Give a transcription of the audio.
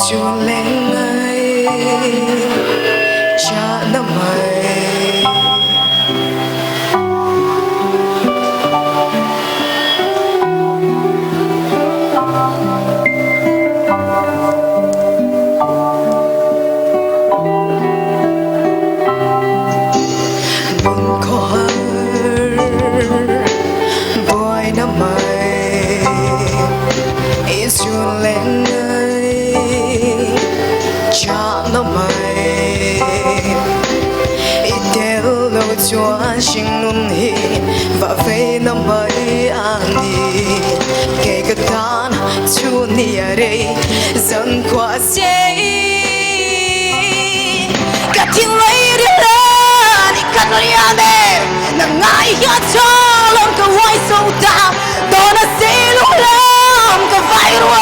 chuồn lên ngay cha năm mày đừng khawhar buai năm mày chuồn lên ngay cha năm mày theo lối chúa sinh Nunui và về năm mày anih kể cả tan chúa nia đây dần qua giấy cả thiên lấy đi lên cả nơi này nắng ngày ya cho lòng cả hoài sâu ta đó là sẽ lúc làm cả vai rồi